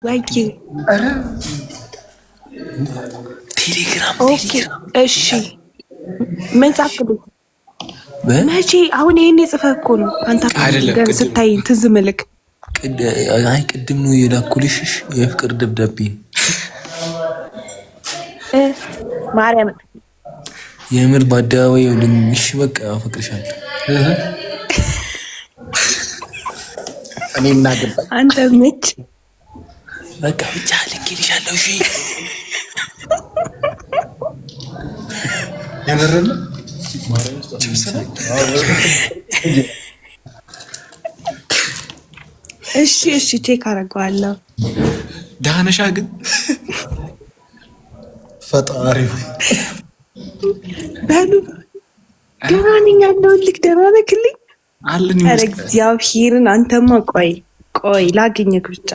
ወይዬ ቴሌግራም እሺ ምን ጻፍክልኝ? መቼ? አሁን ይሄን የጽፈህ እኮ ነው አንተ ስታይ ትዝ ምልክ። አይ ቅድም ነው የላኩልሽ የፍቅር ደብዳቤ ማርያም የምር በአደባባይ ልንሽ በቃ አፈቅርሻለሁ። እኔ እናገባ አንተ ምች በቃ ብቻ ልክልሻለሁ። እሺ የምርም እሺ ቼክ አደርገዋለሁ። ደህና ነሽ ግን? ፈጣሪ በሉ ደህና ነኝ አለሁልህ። ደህና ነክልኝ አለን ኧረ እግዚአብሔርን አንተማ ቆይ ላግኝህ ብቻ።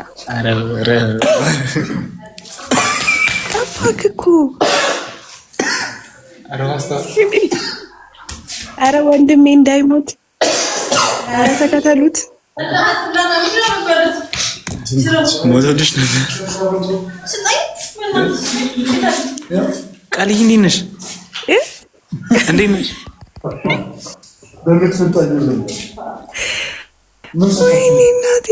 ጠፋክ እኮ። ኧረ ወንድሜ እንዳይሞት ኧረ ተከተሉት። ሞተልሽ ነበር። ቃልዬ እንዴት ነሽ? እንዴት ነሽ? ወይኔ እናቴ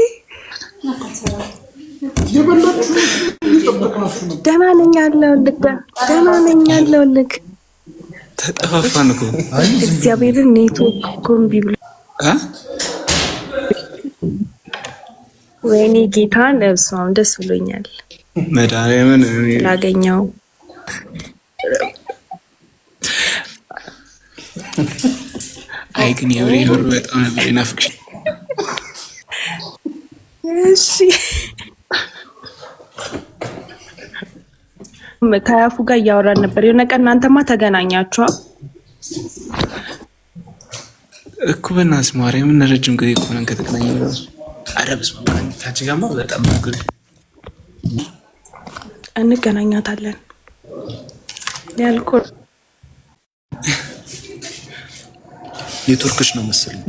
ደህና ነኝ አለሁልህ። ተጠፋፋን እኮ እግዚአብሔርን ኔትወርክ እኮ እምቢ ብሎ ወይኔ ጌታን እሷም ደስ ብሎኛል መድኃኒዓለምን ላገኘው። አይ ግን የምር በጣም ነበር የናፍቅሽ። እሺ ከያፉ ጋር እያወራን ነበር የሆነ ቀን። እናንተማ ተገናኛችኋ እኮ በእናትሽ ማርያምን ረጅም ጊዜ እኮ ነን ከተገናኘን እራሱ። ኧረ በስመ አብ ታች ጋማ በጣም ነው እንገናኛታለን ያልኩ ኔትወርክሽ ነው መሰለኝ።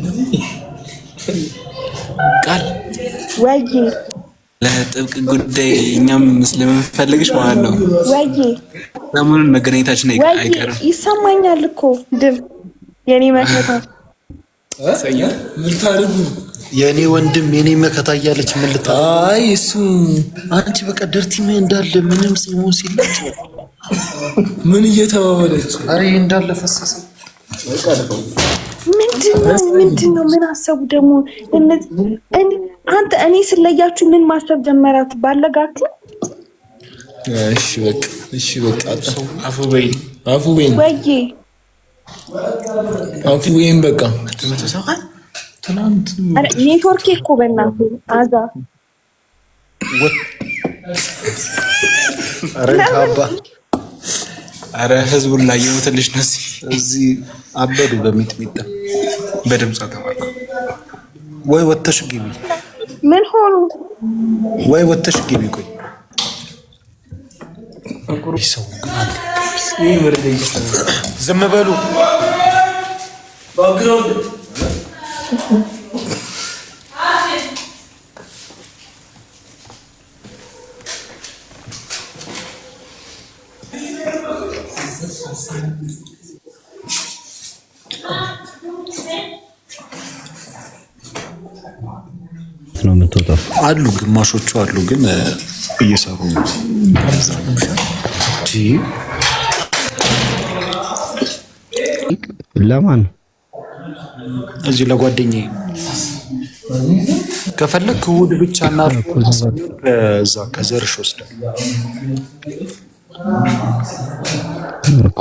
ቃል ወይ ለጥብቅ ጉዳይ እኛም ስለምንፈልግሽ ማለት ነው። ወይ ሰሞኑን መገናኘታችን አይቀርም። ይሰማኛል እኮ ድም የኔ መከታ ሰያ ምን ታርጉ የኔ ወንድም የኔ መከታ እያለች ምን አይ እሱ አንቺ በቃ ደርቲሜ እንዳለ ምንም ሲሞ ሲለጭ ምን እየተባባለች አሬ እንዳለ ፈሰሰ። ምንድነው? ምን አሰቡ ደግሞ አንተ? እኔ ስለያችሁ ምን ማሰብ ጀመራት? ባለጋችሁ። እሺ በቃ አፉ በይ ወይ በቃ ትናንት ኔትወርክ እኮ በእናትህ አዛ አረ ህዝቡን ላይ የሞተልሽ ነስ እዚህ አበዱ በሚጥሚጣ በድምጿ ተባልኩ። ወይ ወተሽ ግቢ። ምን ሆኑ? ወይ ወተሽ ግቢ። ቆይ ሰው ዝም በሉ። ነው የምትወጣው? አሉ ግማሾቹ አሉ ግን እየሰሩ ነው። ለማን? እዚህ ለጓደኛዬ ከፈለክ እሑድ ብቻ እና ከዛ ከዘርሽ ወስደህ እኮ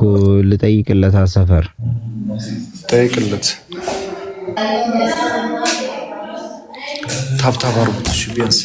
ልጠይቅለት። ሰፈር ጠይቅለት። ታብታብ አድርጉት ቢያንስ